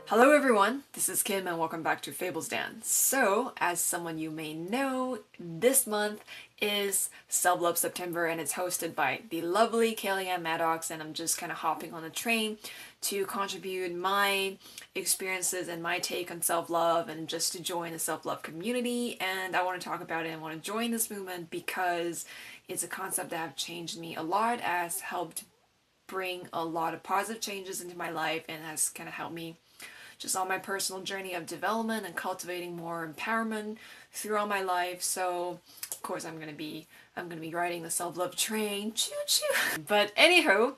Hello everyone, this is Kim and welcome back to Fables Dance. So, as someone you may know, this month is Self-Love September and it's hosted by the lovely Kelly-Ann Maddox, and I'm just kind of hopping on the train to contribute my experiences and my take on self-love and just to join the self-love community. And I want to talk about it and want to join this movement because it's a concept that have changed me a lot, has helped bring a lot of positive changes into my life, and has kind of helped me just on my personal journey of development and cultivating more empowerment throughout my life. So of course I'm gonna be riding the self-love train. Choo choo. But anyhow,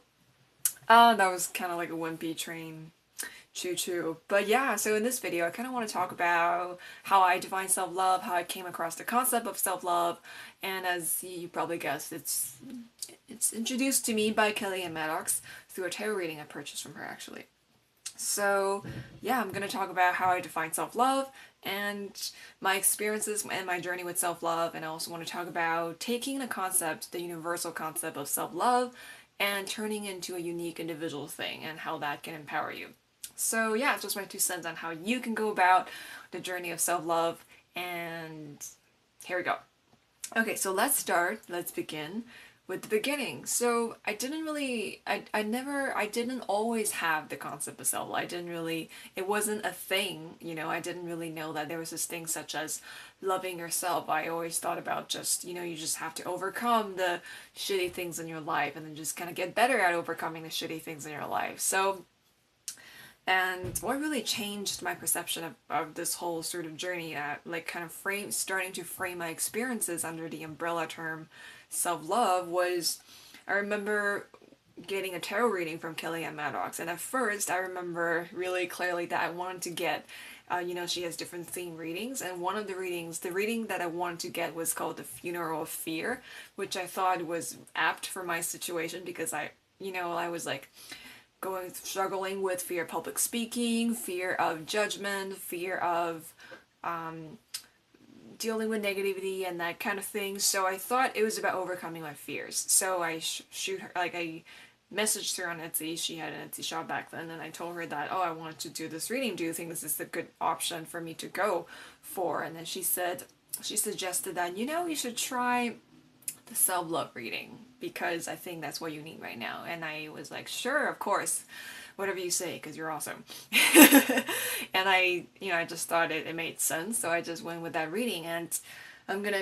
that was kind of like a wimpy train. Choo choo. But yeah, so in this video I kind of want to talk about how I define self-love, how I came across the concept of self-love, and as you probably guessed, it's introduced to me by Kelly-Ann Maddox through a tarot reading I purchased from her actually. So yeah, I'm going to talk about how I define self-love and my experiences and my journey with self-love, and I also want to talk about taking the concept, the universal concept of self-love, and turning it into a unique individual thing and how that can empower you. So yeah, it's just my 2 cents on how you can go about the journey of self-love, and here we go. Okay, so let's begin with the beginning. So I didn't really, I didn't always have the concept of self-love. It wasn't a thing, I didn't really know that there was this thing such as loving yourself. I always thought about just, you just have to overcome the shitty things in your life and then just kind of get better at overcoming the shitty things in your life. So, and what really changed my perception of this whole sort of journey, like kind of starting to frame my experiences under the umbrella term self-love, was I remember getting a tarot reading from Kelly-Ann Maddox, and at first I remember really clearly that I wanted to get, she has different theme readings, and one of the reading that I wanted to get was called The Funeral of Fear, which I thought was apt for my situation because I was like struggling with fear of public speaking, fear of judgment, fear of dealing with negativity and that kind of thing. So I thought it was about overcoming my fears. So I shoot her, like I messaged her on Etsy. She had an Etsy shop back then, and I told her that, oh, I wanted to do this reading. Do you think this is a good option for me to go for? And then she suggested that, you should try the self-love reading because I think that's what you need right now. And I was like, sure, of course, whatever you say, because you're awesome. And I just thought it made sense, so I just went with that reading. And I'm not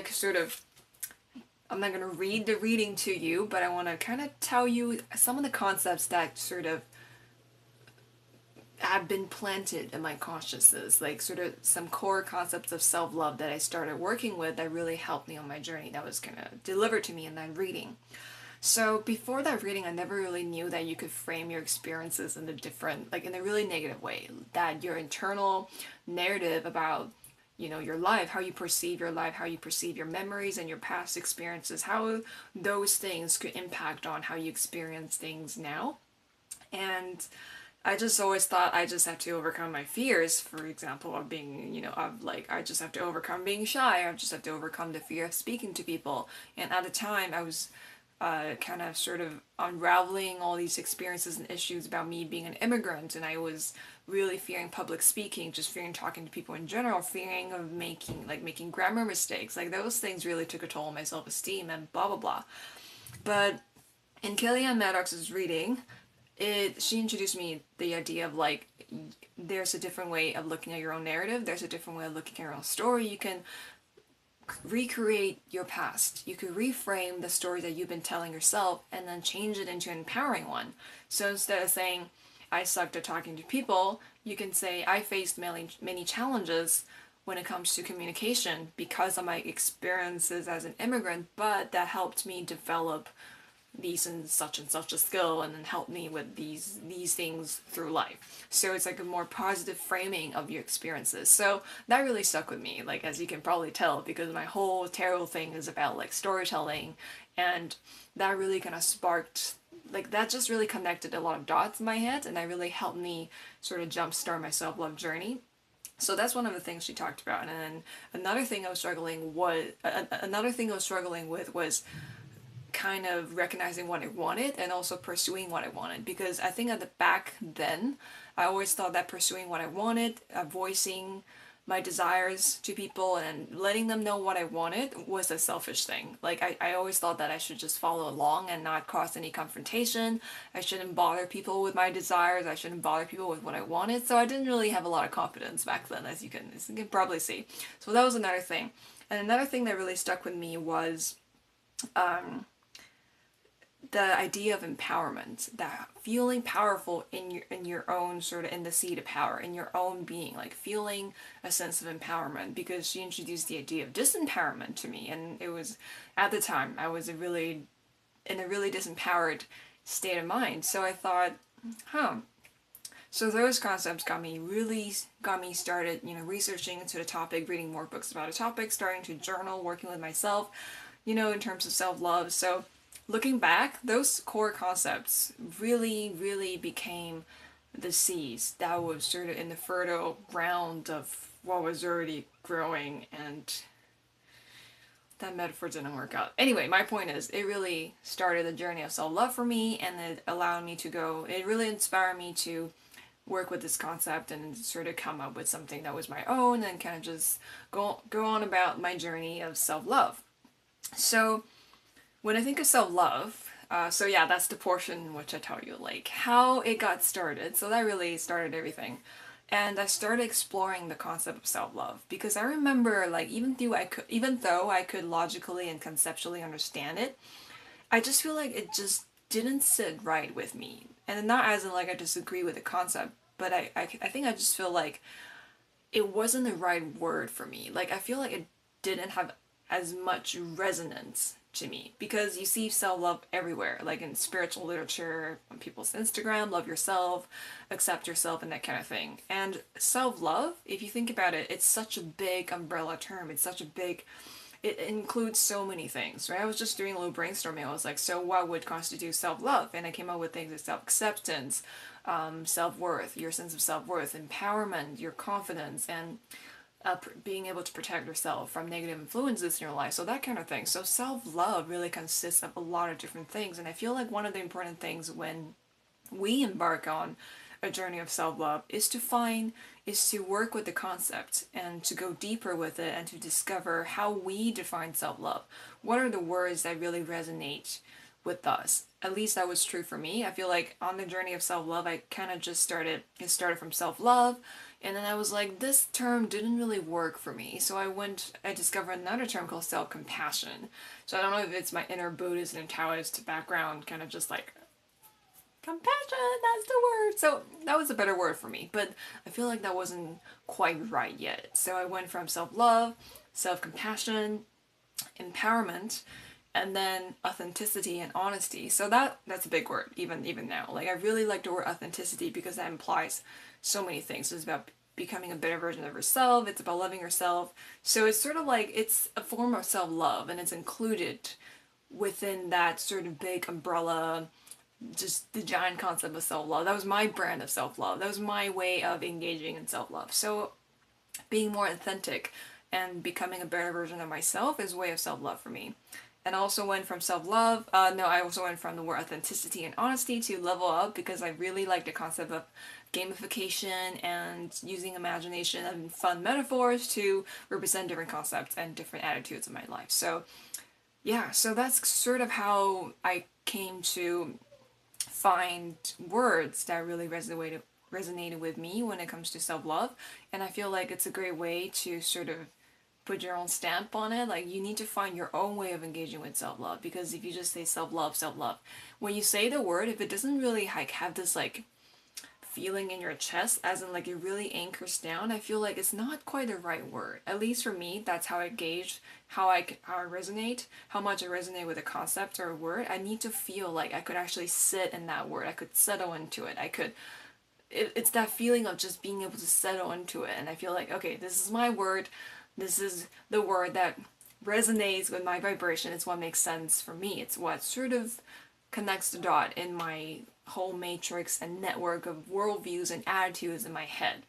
gonna read the reading to you, but I want to kind of tell you some of the concepts that sort of have been planted in my consciousness, like sort of some core concepts of self-love that I started working with that really helped me on my journey, that was kind of delivered to me in that reading. So before that reading, I never really knew that you could frame your experiences in in a really negative way, that your internal narrative about your life, how you perceive your life, how you perceive your memories and your past experiences, how those things could impact on how you experience things now. And I just always thought I just have to overcome my fears, for example, of being, I just have to overcome being shy, I just have to overcome the fear of speaking to people. And at the time, I was kind of sort of unraveling all these experiences and issues about me being an immigrant, and I was really fearing public speaking, just fearing talking to people in general, fearing of making grammar mistakes. Like those things really took a toll on my self-esteem and blah blah blah. But in Kelly-Ann Maddox's reading, she introduced me the idea of there's a different way of looking at your own narrative, there's a different way of looking at your own story. You can recreate your past. You could reframe the story that you've been telling yourself and then change it into an empowering one. So instead of saying, I sucked at talking to people, you can say, I faced many challenges when it comes to communication because of my experiences as an immigrant, but that helped me develop these and such a skill and then help me with these things through life. So it's like a more positive framing of your experiences. So that really stuck with me, like as you can probably tell, because my whole tarot thing is about like storytelling, and that really kind of sparked, like that just really connected a lot of dots in my head, and that really helped me sort of jumpstart my self-love journey. So that's one of the things she talked about. And then another thing I was struggling with was kind of recognizing what I wanted and also pursuing what I wanted, because I think at the back then I always thought that pursuing what I wanted, voicing my desires to people and letting them know what I wanted was a selfish thing. Like I always thought that I should just follow along and not cause any confrontation. I shouldn't bother people with my desires. I shouldn't bother people with what I wanted. So I didn't really have a lot of confidence back then, as you can probably see. So that was another thing. And another thing that really stuck with me was the idea of empowerment, that feeling powerful in your own sort of in the seat of power, in your own being, like feeling a sense of empowerment, because she introduced the idea of disempowerment to me, and it was at the time I was in a really disempowered state of mind. So I thought, so those concepts got me started, researching into the topic, reading more books about a topic, starting to journal, working with myself, in terms of self-love. So looking back, those core concepts really, really became the seeds that was sort of in the fertile ground of what was already growing, and that metaphor didn't work out. Anyway, my point is, it really started the journey of self-love for me, and it allowed me to it really inspired me to work with this concept and sort of come up with something that was my own, and kind of just go on about my journey of self-love. So when I think of self-love, so yeah, that's the portion in which I tell you like how it got started. So that really started everything. And I started exploring the concept of self-love because I remember, like, even though I could logically and conceptually understand it, I just feel like it just didn't sit right with me. And not as in like I disagree with the concept, but I think I just feel like it wasn't the right word for me. Like, I feel like it didn't have as much resonance to me, because you see self-love everywhere, like in spiritual literature, on people's Instagram, love yourself, accept yourself, and that kind of thing. And self-love, if you think about it, it's such a big umbrella term. It includes so many things, right? I was just doing a little brainstorming. I was like, so what would constitute self-love? And I came up with things like self-acceptance, self-worth, your sense of self-worth, empowerment, your confidence, and being able to protect yourself from negative influences in your life, so that kind of thing. So self-love really consists of a lot of different things, and I feel like one of the important things when we embark on a journey of self-love is to work with the concept and to go deeper with it and to discover how we define self-love. What are the words that really resonate with us? At least that was true for me. I feel like on the journey of self-love, I kind of just started from self-love, and then I was like, this term didn't really work for me. So I discovered another term called self-compassion. So I don't know if it's my inner Buddhist and Taoist background, kind of just like, compassion, that's the word. So that was a better word for me, but I feel like that wasn't quite right yet. So I went from self-love, self-compassion, empowerment, and then authenticity and honesty. So that's a big word, even now. Like, I really like the word authenticity because that implies so many things. It's about becoming a better version of yourself. It's about loving yourself. So it's sort of like, it's a form of self-love, and it's included within that sort of big umbrella, just the giant concept of self-love. That was my brand of self-love. That was my way of engaging in self-love. So being more authentic and becoming a better version of myself is a way of self-love for me. And I also went from self-love, I also went from the word authenticity and honesty to level up, because I really like the concept of gamification and using imagination and fun metaphors to represent different concepts and different attitudes in my life. So yeah, so that's sort of how I came to find words that really resonated with me when it comes to self-love. And I feel like it's a great way to sort of put your own stamp on it. Like, you need to find your own way of engaging with self-love, because if you just say self-love, when you say the word, if it doesn't really like have this like feeling in your chest, as in like it really anchors down, I feel like it's not quite the right word. At least for me, that's how I gauge how I resonate, how much I resonate with a concept or a word. I need to feel like I could actually sit in that word. I could settle into it. It's that feeling of just being able to settle into it. And I feel like, okay, this is my word. This is the word that resonates with my vibration. It's what makes sense for me. It's what sort of connects the dot in my whole matrix and network of worldviews and attitudes in my head.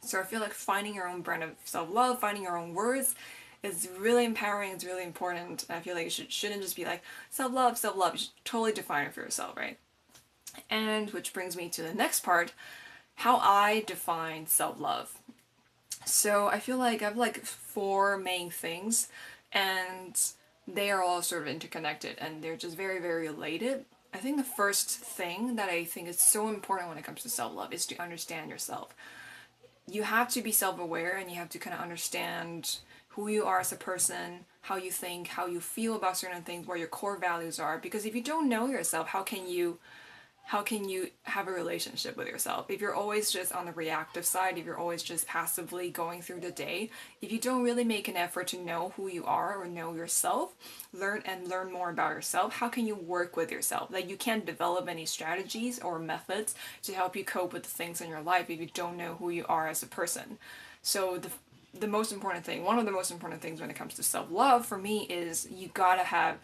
So I feel like finding your own brand of self-love, finding your own words, is really empowering. It's really important. I feel like you shouldn't just be like, self-love. You should totally define it for yourself, right? And which brings me to the next part, how I define self-love. So I feel like I have like four main things, and they are all sort of interconnected and they're just very, very related. I think the first thing that I think is so important when it comes to self-love is to understand yourself. You have to be self-aware and you have to kind of understand who you are as a person, how you think, how you feel about certain things, what your core values are. Because if you don't know yourself, how can you have a relationship with yourself? If you're always just on the reactive side, if you're always just passively going through the day, if you don't really make an effort to know who you are or know yourself, learn more about yourself, how can you work with yourself? Like, you can't develop any strategies or methods to help you cope with the things in your life if you don't know who you are as a person. So the most important thing, one of the most important things when it comes to self-love for me is you gotta have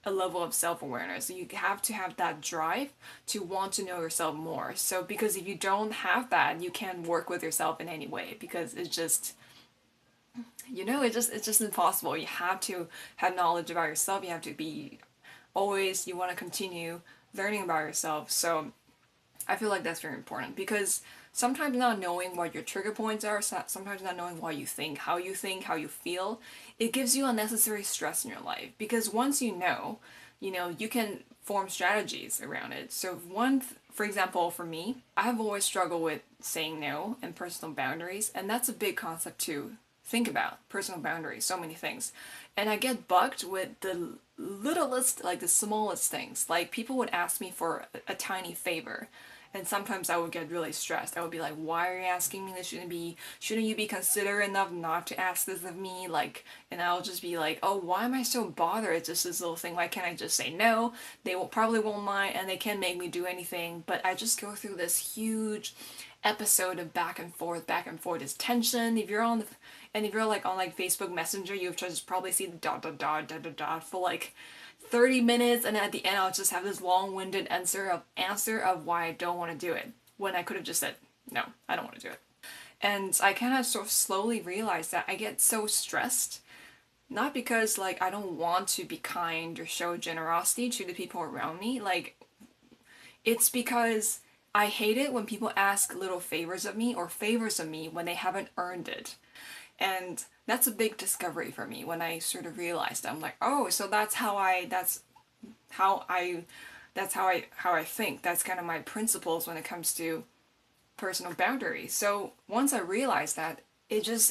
a level of self-awareness. You have to have that drive to want to know yourself more. So because if you don't have that, you can't work with yourself in any way, because it's just, it's just impossible. You have to have knowledge about yourself. You have to be always, you want to continue learning about yourself. So I feel like that's very important, because sometimes not knowing what your trigger points are, sometimes not knowing what you think, how you feel, it gives you unnecessary stress in your life. Because once you can form strategies around it. So for example, for me, I have always struggled with saying no and personal boundaries, and that's a big concept to think about. Personal boundaries, so many things. And I get bugged with the littlest, like the smallest things. Like, people would ask me for a tiny favor, and sometimes I would get really stressed. I would be like, why are you asking me this? Shouldn't you be considerate enough not to ask this of me? Like, and I'll just be like, oh, why am I so bothered? It's just this little thing. Why can't I just say no? They probably won't mind, and they can't make me do anything. But I just go through this huge episode of back and forth, this tension. If you're like on like Facebook Messenger, you've just probably see the dot dot dot dot dot dot for like 30 minutes, and at the end I'll just have this long-winded answer of why I don't want to do it, when I could have just said, no, I don't want to do it. And I kind of sort of slowly realized that I get so stressed, not because like I don't want to be kind or show generosity to the people around me, like, it's because I hate it when people ask little favors of me, or favors of me when they haven't earned it. And that's a big discovery for me when I sort of realized that. I'm like, oh, so how I how I think. That's kind of my principles when it comes to personal boundaries. So once I realized that,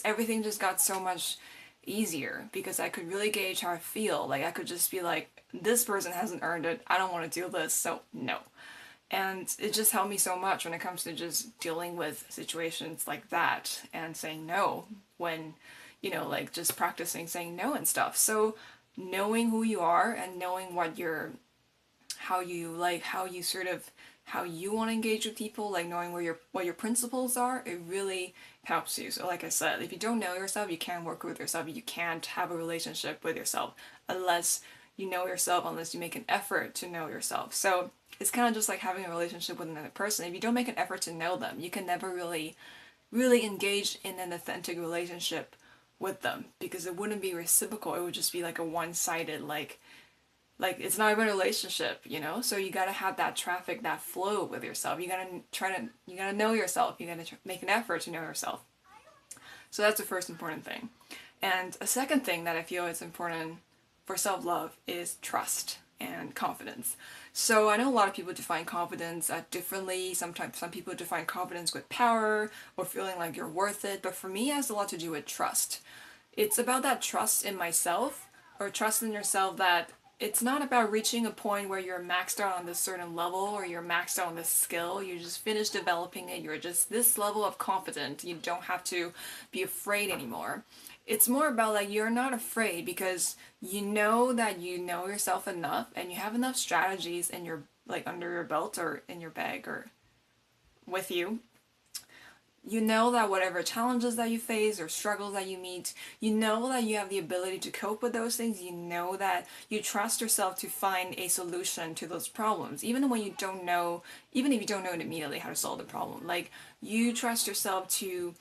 everything just got so much easier, because I could really gauge how I feel. Like, I could just be like, this person hasn't earned it. I don't want to do this, so no. And it just helped me so much when it comes to just dealing with situations like that and saying no when, like, just practicing saying no and stuff. So knowing who you are and knowing how you want to engage with people, like knowing what your principles are, it really helps you. So like I said, if you don't know yourself, you can't work with yourself. You can't have a relationship with yourself unless you know yourself, unless you make an effort to know yourself. So it's kind of just like having a relationship with another person. If you don't make an effort to know them, you can never really engage in an authentic relationship with them, because it wouldn't be reciprocal. It would just be like a one-sided, like it's not even a relationship, So you gotta have that traffic, that flow with yourself. You gotta know yourself. You gotta make an effort to know yourself. So that's the first important thing. And a second thing that I feel is important for self-love is trust and confidence. So I know a lot of people define confidence differently. Sometimes some people define confidence with power or feeling like you're worth it. But for me, it has a lot to do with trust. It's about that trust in myself, or trust in yourself, that it's not about reaching a point where you're maxed out on this certain level, or you're maxed out on this skill. You just finished developing it. You're just this level of confident. You don't have to be afraid anymore. It's more about like, you're not afraid because you know that you know yourself enough, and you have enough strategies in your, like, under your belt or in your bag or with you. You know that whatever challenges that you face or struggles that you meet, you know that you have the ability to cope with those things. You know that you trust yourself to find a solution to those problems, even if you don't know it immediately how to solve the problem. Like, you trust yourself to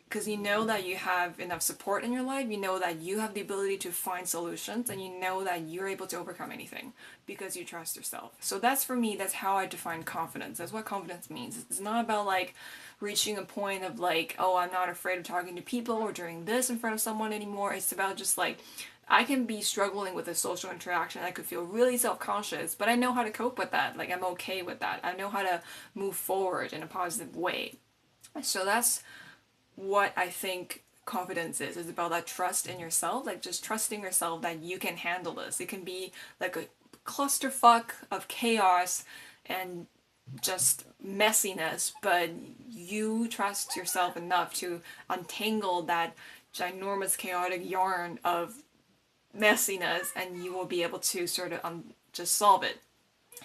because you know that you have enough support in your life, you know that you have the ability to find solutions, and you know that you're able to overcome anything because you trust yourself. So that's, for me, that's how I define confidence. That's what confidence means. It's not about like reaching a point of like, oh, I'm not afraid of talking to people or doing this in front of someone anymore. It's about just like, I can be struggling with a social interaction. I could feel really self-conscious, but I know how to cope with that. Like, I'm okay with that. I know how to move forward in a positive way. So that's what I think confidence is about, that trust in yourself, like just trusting yourself that you can handle this. It can be like a clusterfuck of chaos and just messiness, but you trust yourself enough to untangle that ginormous chaotic yarn of messiness, and you will be able to sort of just solve it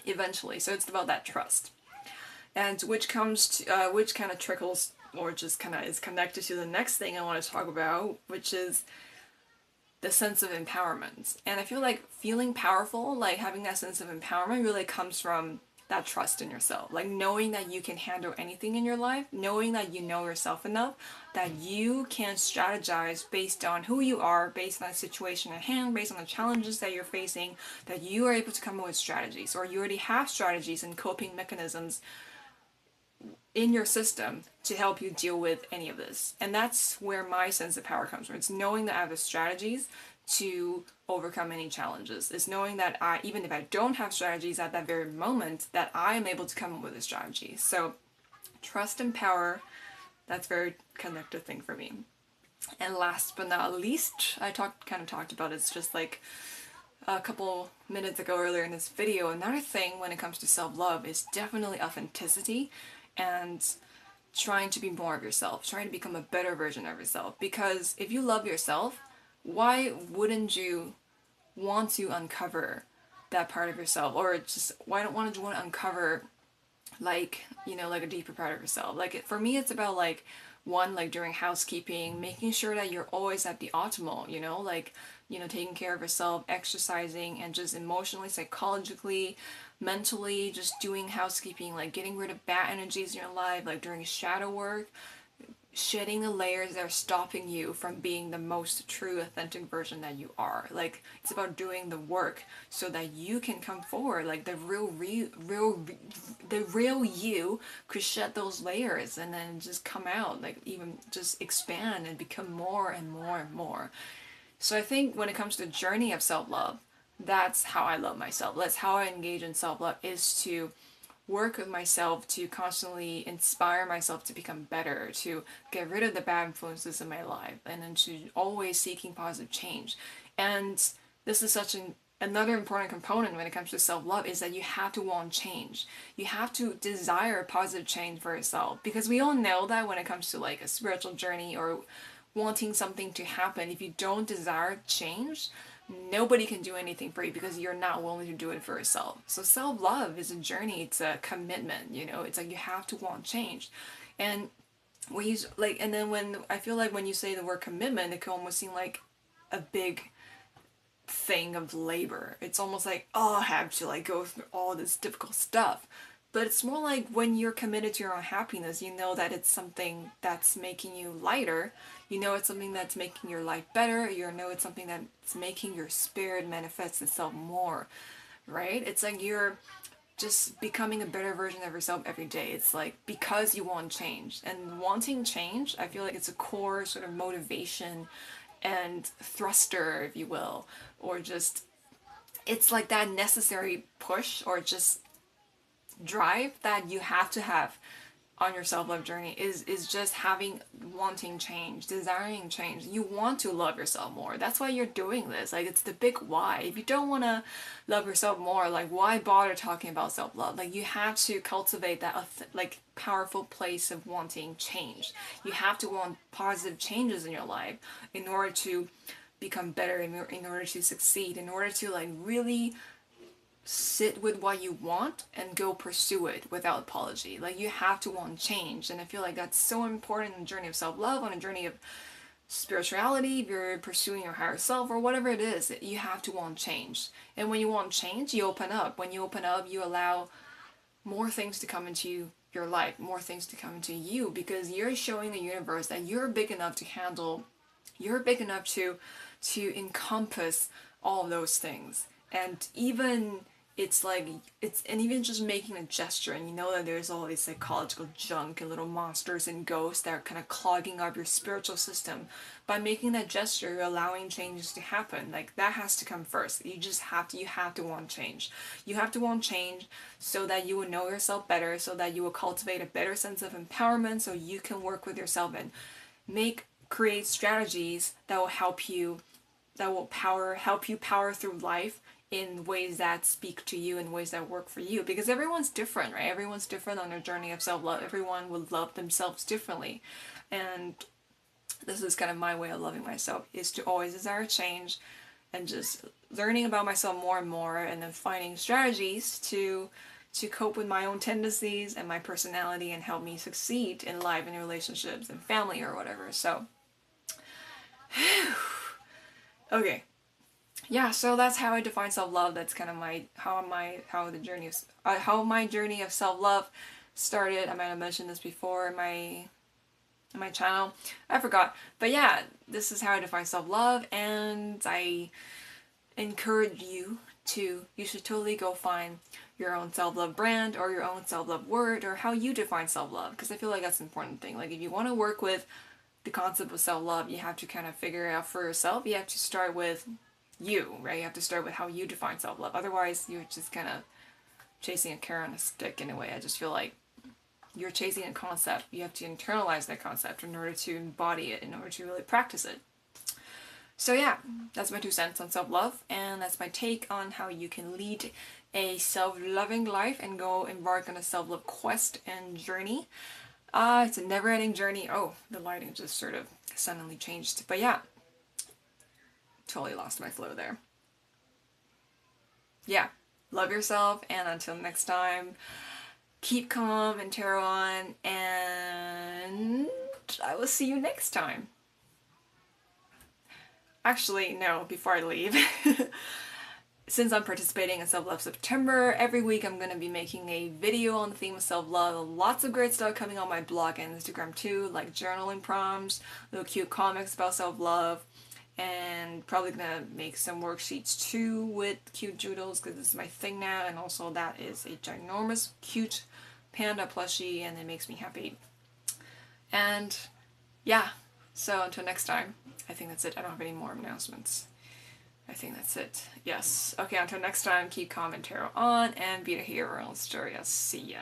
eventually. So it's about that trust, and which kind of trickles, or just kind of is connected to the next thing I want to talk about, which is the sense of empowerment. And I feel like feeling powerful, like having that sense of empowerment, really comes from that trust in yourself. Like knowing that you can handle anything in your life, knowing that you know yourself enough, that you can strategize based on who you are, based on the situation at hand, based on the challenges that you're facing, that you are able to come up with strategies, or you already have strategies and coping mechanisms in your system to help you deal with any of this. And that's where my sense of power comes from. It's knowing that I have the strategies to overcome any challenges. It's knowing that even if I don't have strategies at that very moment, that I am able to come up with a strategy. So trust and power, that's a very connected thing for me. And last but not least, I kind of talked about, it's just like a couple minutes ago earlier in this video, another thing when it comes to self-love is definitely authenticity and trying to be more of yourself, trying to become a better version of yourself. Because if you love yourself, why wouldn't you want to uncover that part of yourself? Or just, why don't want you want to uncover, like, you know, like a deeper part of yourself? Like, for me, it's about like, one, like during housekeeping, making sure that you're always at the optimal, you know, like, you know, taking care of yourself, exercising, and just emotionally, psychologically, mentally, just doing housekeeping, like getting rid of bad energies in your life, like during shadow work, shedding the layers that are stopping you from being the most true, authentic version that you are. Like, it's about doing the work so that you can come forward, like the real you could shed those layers and then just come out, like even just expand and become more and more and more. So I think when it comes to the journey of self-love, that's how I love myself. That's how I engage in self-love, is to work with myself, to constantly inspire myself to become better, to get rid of the bad influences in my life, and then to always seeking positive change. And this is such another important component when it comes to self-love, is that you have to want change. You have to desire positive change for yourself, because we all know that when it comes to like a spiritual journey or wanting something to happen, if you don't desire change, nobody can do anything for you because you're not willing to do it for yourself. So self-love is a journey, it's a commitment, you know, it's like you have to want change. And when you like, and then when I feel like when you say the word commitment, it can almost seem like a big thing of labor. It's almost like, oh, I have to like go through all this difficult stuff. But it's more like when you're committed to your own happiness, you know that it's something that's making you lighter. You know it's something that's making your life better. You know it's something that's making your spirit manifest itself more, right? It's like you're just becoming a better version of yourself every day. It's like because you want change. And wanting change, I feel like it's a core sort of motivation and thruster, if you will, or just, it's like that necessary push or just drive that you have to have on your self-love journey, is just wanting change, desiring change. You want to love yourself more. That's why you're doing this. Like, it's the big why. If you don't want to love yourself more, like, why bother talking about self-love? Like, you have to cultivate that like powerful place of wanting change. You have to want positive changes in your life in order to become better, in order to succeed, in order to like really sit with what you want and go pursue it without apology. Like, you have to want change, and I feel like that's so important in the journey of self-love, on a journey of spirituality. If you're pursuing your higher self or whatever it is, you have to want change. And when you want change, you open up. When you open up, you allow more things to come into your life, more things to come into you, because you're showing the universe that you're big enough to handle, you're big enough to encompass all of those things. And even it's like and even just making a gesture, and you know that there's all this psychological junk and little monsters and ghosts that are kind of clogging up your spiritual system. By making that gesture, you're allowing changes to happen. Like, that has to come first. You have to want change. You have to want change so that you will know yourself better, so that you will cultivate a better sense of empowerment, so you can work with yourself and create strategies that will help you, help you power through life in ways that speak to you, in ways that work for you. Because everyone's different, right? Everyone's different on their journey of self-love. Everyone will love themselves differently. And this is kind of my way of loving myself, is to always desire change and just learning about myself more and more, and then finding strategies to cope with my own tendencies and my personality and help me succeed in life and relationships and family or whatever. So okay, yeah, so that's how I define self-love. That's kind of how my journey of self-love started. I might have mentioned this before in my channel. I forgot. But yeah, this is how I define self-love, and I encourage you should totally go find your own self-love brand or your own self-love word, or how you define self-love, because I feel like that's an important thing. Like, if you want to work with the concept of self-love, you have to kind of figure it out for yourself. You have to start with you, right? You have to start with how you define self-love. Otherwise, you're just kind of chasing a carrot on a stick in a way. I just feel like you're chasing a concept. You have to internalize that concept in order to embody it, in order to really practice it. So yeah, that's my 2 cents on self-love, and that's my take on how you can lead a self-loving life and go embark on a self-love quest and journey. It's a never-ending journey. Oh, the lighting just sort of suddenly changed. But yeah, totally lost my flow there. Yeah, love yourself, and until next time, keep calm and tarot on, and I will see you next time. Actually, no, before I leave, since I'm participating in Self-Love September, every week I'm going to be making a video on the theme of self-love. Lots of great stuff coming on my blog and Instagram too, like journaling prompts, little cute comics about self-love, and probably gonna make some worksheets too with cute doodles, because this is my thing now, and also that is a ginormous cute panda plushie, and it makes me happy. And yeah, so until next time, I think that's it. I don't have any more announcements. I think that's it. Yes. Okay, until next time, keep calm and tarot on, and be the hero in the story. I'll see ya.